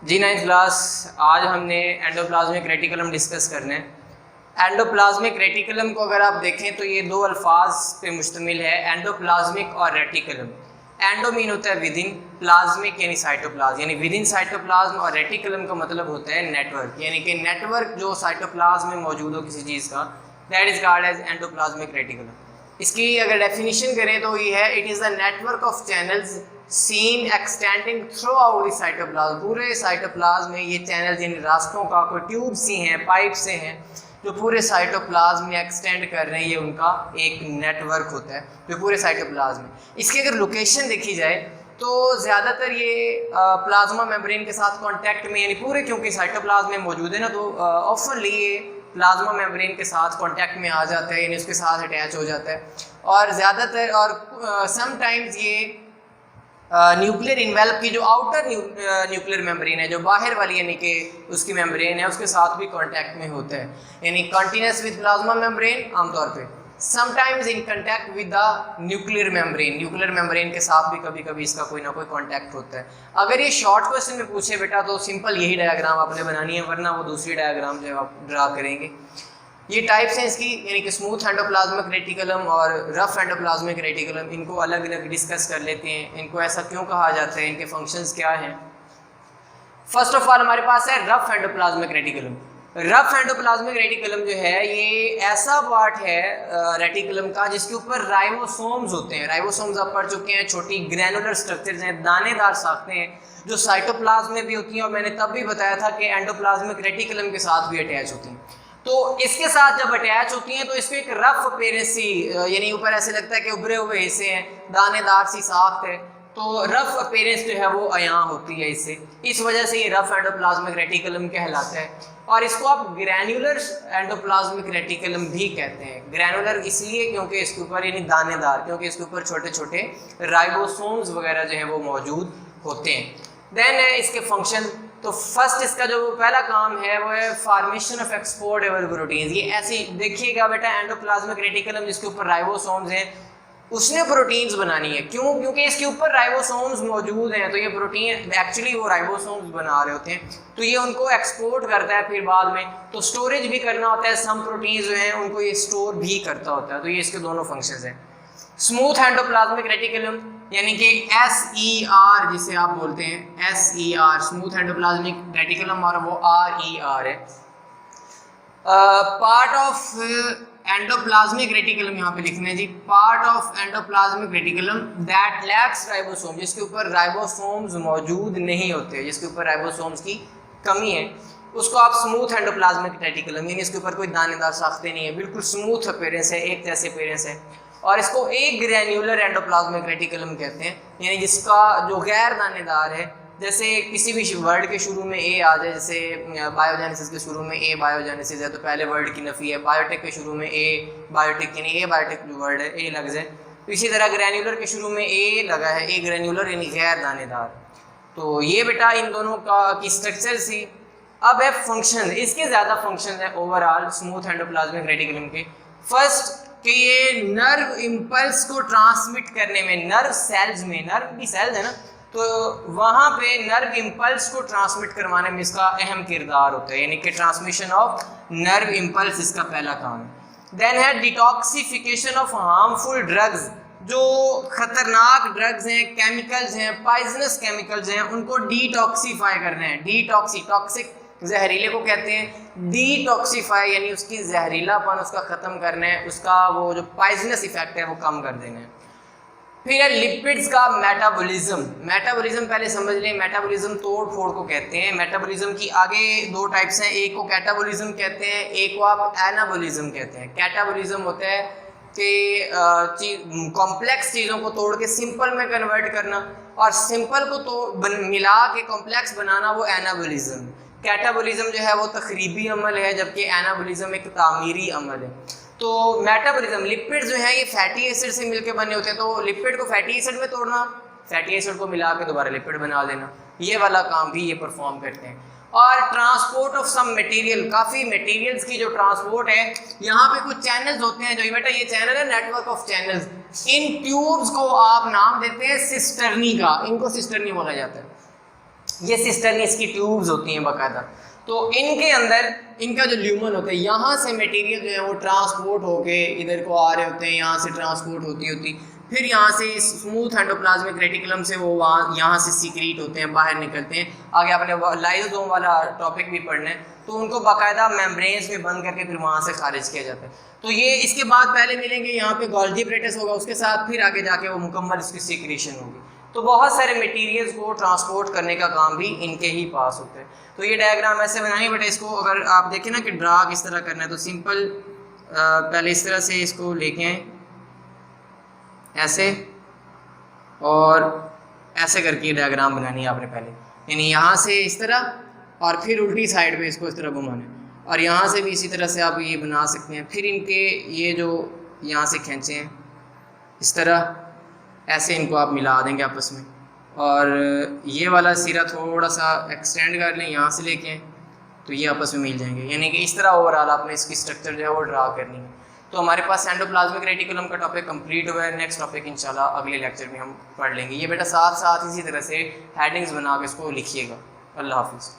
जी 9th class. आज हमने endoplasmic reticulum discuss करना है। एंडोप्लाज्मिक रेटिकुलम को अगर आप देखें तो ये दो अल्फाज पे मुश्तमिल है, एंडोप्लाज्मिक और रेटिकुलम। एंडो मीन होता है विद इन, प्लाज्मिक यानी साइटोप्लाज्म, यानी विद इन साइटोप्लाज्म, और रेटिकुलम का मतलब होता है नेटवर्क, यानी कि नेटवर्क जो साइटोप्लाज्म में मौजूद हो किसी चीज़ का, that is called as endoplasmic reticulum. इसकी अगर डेफिनेशन करें तो ये है, it is the network of channels seen extending throughout the cytoplasm. पूरे साइटोप्लाज्म में ये चैनल्स यानी रास्तों का कोई ट्यूब सी हैं, पाइप से हैं जो पूरे साइटोप्लाज्म में एक्सटेंड कर रहे हैं, ये उनका एक नेटवर्क होता है जो पूरे साइटोप्लाज्म में। इसकी अगर लोकेशन देखी जाए तो ज़्यादातर ये प्लाज्मा मेम्ब्रेन के साथ कांटेक्ट में, यानी पूरे क्योंकि साइटोप्लाज्म में मौजूद है ना, तो ऑफनली ये प्लाज्मा मेम्ब्रेन के साथ कांटेक्ट में आ जाता है, यानी उसके साथ अटैच हो जाता है। और ज़्यादातर और समटाइम्स ये न्यूक्लियर इन्वेल्प की जो आउटर न्यूक्लियर मेम्ब्रेन है, जो बाहर वाली यानी कि उसकी मेम्ब्रेन है, उसके साथ भी कांटेक्ट में होता है, यानी कंटिन्यूस विद प्लाज्मा मेम्ब्रेन आमतौर पे, sometimes in contact with the nuclear membrane. Nuclear membrane के साथ भी कभी कभी इसका कोई ना कोई कांटेक्ट होता है। अगर ये शॉर्ट क्वेश्चन में पूछे बेटा तो सिंपल यही डायग्राम आपने बनानी है, वरना वो दूसरी डायग्राम जो आप ड्रा करेंगे। ये टाइप्स हैं इसकी, यानी कि स्मूथ एंडोप्लाज्मिक रेटिकुलम और रफ एंडोप्लाज्मिक रेटिकुलम। इनको अलग अलग डिस्कस कर लेते हैं, इनको ऐसा क्यों कहा जाता है, इनके फंक्शंस क्या हैं। फर्स्ट ऑफ ऑल हमारे पास है rough endoplasmic reticulum. Rough endoplasmic reticulum जो है ये ऐसा पार्ट है रेटिकुलम का जिसके ऊपर राइबोसोम्स होते हैं। राइबोसोम्स आप पढ़ चुके हैं, छोटी ग्रैनुलर स्ट्रक्चर्स हैं, दानेदार साख्तें हैं जो साइटोप्लाज्म में भी होती हैं, और मैंने तब भी बताया था कि एंडोप्लाज्मिक रेटिकुलम के साथ भी अटैच होती हैं। तो इसके साथ जब अटैच होती हैं तो इसको एक रफ अपीयरेंस सी, यानी ऊपर ऐसे लगता है कि उभरे हुए हिस्से हैं, दानेदार सी साख्त है, तो रफ अपीयरेंस जो है वो अयां होती है इससे। इस वजह से ये रफ एंडोप्लाज्मिक रेटिकुलम कहलाता है। और इसको आप ग्रैनुलर एंडोप्लाज्मिक रेटिकुलम भी कहते हैं। ग्रैनुलर इसलिए क्योंकि इसके ऊपर, यानी दानेदार, क्योंकि इसके ऊपर छोटे छोटे राइबोसोम्स वगैरह जो है वो मौजूद होते हैं। देन है इसके फंक्शन। तो फर्स्ट इसका जो पहला काम है वो है फॉर्मेशन ऑफ एक्सपोर्टेबल प्रोटीन्स। ये ऐसे देखिएगा बेटा, एंडोप्लाज्मिक रेटिकुलम जिसके ऊपर राइबोसोम्स हैं उसने प्रोटीन्स बनानी है। क्यों? क्योंकि इसके ऊपर राइबोसोम्स मौजूद हैं, तो ये प्रोटीन एक्चुअली वो राइबोसोम्स बना रहे होते हैं, तो ये उनको एक्सपोर्ट करता है फिर बाद में, तो स्टोरेज भी करना होता है। सम प्रोटीन्स जो हैं उनको ये स्टोर भी करता होता है, तो ये इसके दोनों फंक्शंस हैं। स्मूथ एंडोप्लाज्मिक रेटिकुलम यानी कि SER जिसे आप बोलते हैं, SER स्मूथ एंडोप्लाज्मिक रेटिकुलम, और वो RER है। पार्ट ऑफ एंडोप्लाज्मिक रेटिकुलम यहाँ पे लिखना है जी, part of endoplasmic reticulum that lacks ribosome, जिसके ऊपर राइबोसोम्स मौजूद नहीं होते, जिसके ऊपर राइबोसोम्स की कमी है, उसको आप स्मूथ एंडोप्लाज्मिक रेटिकुलम, यानी इसके ऊपर कोई दानेदार साख्ते नहीं है, बिल्कुल स्मूथ अपीयरेंस है, एक जैसे अपीयरेंस है। और इसको एक ग्रैन्युलर एंडोप्लाज्मिक रेटिकुलम कहते हैं, यानी जिसका जो गैर दानेदार है। जैसे किसी भी वर्ड के शुरू में ए आ जाए, जैसे बायोजेनेसिस के शुरू में ए बायोजेनेसिस है तो पहले वर्ड की नफी है, बायोटेक के शुरू में ए बायोटेक, यानी ए बायोटेक जो वर्ड है ए लग जाए, तो इसी तरह ग्रैन्युलर के शुरू में ए लगा है, ए ग्रैन्युलर यानी गैर दानेदार। तो ये बेटा इन दोनों का की स्ट्रक्चर सी। अब है फंक्शन, इसके ज़्यादा फंक्शन है ओवरऑल स्मूथ एंडोप्लाज्मिक रेटिकुलम के। फर्स्ट कि ये नर्व इम्पल्स को ट्रांसमिट करने में, नर्व सेल्स में, नर्व की सेल्स है ना, तो वहाँ पे नर्व इम्पल्स को ट्रांसमिट करवाने में इसका अहम किरदार होता है, यानी कि ट्रांसमिशन ऑफ नर्व इम्पल्स इसका पहला काम है। देन है डिटॉक्सिफिकेशन ऑफ हार्मफुल ड्रग्स, जो खतरनाक ड्रग्स हैं, केमिकल्स हैं, पॉइजनस केमिकल्स हैं, उनको डिटॉक्सीफाई करना है। डिटॉक्सी, टॉक्सिक जहरीले को कहते हैं, डिटॉक्सीफाई यानी उसकी जहरीलापन उसका ख़त्म करना है, उसका वो जो पॉइजनस इफेक्ट है वो कम कर देना है। फिर है लिपिड्स का मेटाबॉलिज्म। मेटाबॉलिज्म पहले समझ लें, मेटाबॉलिज्म तोड़ फोड़ को कहते हैं। मेटाबॉलिज्म की आगे दो टाइप्स हैं, एक को कैटाबॉलिज्म कहते हैं, एक को आप एनाबॉलिज्म कहते हैं। कैटाबॉलिज्म होता है कि कॉम्प्लेक्स चीज़ों को तोड़ के सिंपल में कन्वर्ट करना, और सिंपल को मिला के कॉम्प्लेक्स बनाना, वो एनाबॉलिज्म। कैटाबॉलिज्म जो है वो तखरीबी अमल है, जबकि एनाबॉलिज्म एक तामीरी अमल है। तो मेटाबॉलिज्म, लिपिड जो है ये फैटी एसिड से मिलकर बने होते हैं, तो लिपिड को फैटी एसिड में तोड़ना, फैटी एसिड को मिला के दोबारा लिपिड बना देना, ये वाला काम भी ये परफॉर्म करते हैं। और ट्रांसपोर्ट ऑफ सम मटेरियल, काफ़ी मटेरियल्स की जो ट्रांसपोर्ट है, यहाँ पे कुछ चैनल्स होते हैं, जो बेटा ये चैनल है network of channels, in tubes को आप नाम देते हैं सिस्टर्नी का, इनको सिस्टर्नी बोला जाता है। ये सिस्टर्न की ट्यूब्स होती हैं बाकायदा। तो इनके अंदर इनका जो ल्यूमन होता है, यहाँ से मटेरियल जो है वो ट्रांसपोर्ट होके इधर को आ रहे होते हैं, यहाँ से ट्रांसपोर्ट होती फिर यहाँ से स्मूथ एंडोप्लाज्मिक रेटिकुलम से वो वहाँ यहाँ से सीक्रेट होते हैं, बाहर निकलते हैं। आगे आपने लाइसोसोम वाला टॉपिक भी पढ़ना है, तो उनको बाकायदा मेम्ब्रेन्स में बंद करके फिर वहाँ से खारिज किया जाता है। तो ये इसके बाद पहले मिलेंगे यहाँ पे गोल्गी एपरेटस होगा, उसके साथ फिर आगे जाके वो मुकम्मल इसकी सीक्रेशन होगी। तो बहुत सारे मटेरियल्स को ट्रांसपोर्ट करने का काम भी इनके ही पास होता है। तो ये डायग्राम ऐसे बनाएंगे, बट इसको अगर आप देखें ना कि ड्रा किस तरह करना है, तो सिंपल पहले इस तरह से इसको लेके आए ऐसे, और ऐसे करके ये डायग्राम बनानी है आपने पहले, यानी यहाँ से इस तरह और फिर उल्टी साइड पे इसको इस तरह घुमाना है, और यहाँ से भी इसी तरह से आप ये बना सकते हैं। फिर इनके ये जो यहाँ से खींचे हैं इस तरह, ऐसे इनको आप मिला देंगे आपस में, और ये वाला सिरा थोड़ा सा एक्सटेंड कर लें यहाँ से लेके, तो ये आपस में मिल जाएंगे। यानी कि इस तरह ओवरऑल आपने इसकी स्ट्रक्चर जो है वो ड्रा करनी है। तो हमारे पास एंडोप्लाज्मिक रेटिकुलम का टॉपिक कंप्लीट हुआ है। नेक्स्ट टॉपिक इंशाल्लाह अगले लेक्चर में हम पढ़ लेंगे। ये बेटा साथ साथ इसी तरह से हेडिंग्स बना के इसको लिखिएगा। अल्लाह हाफिज़।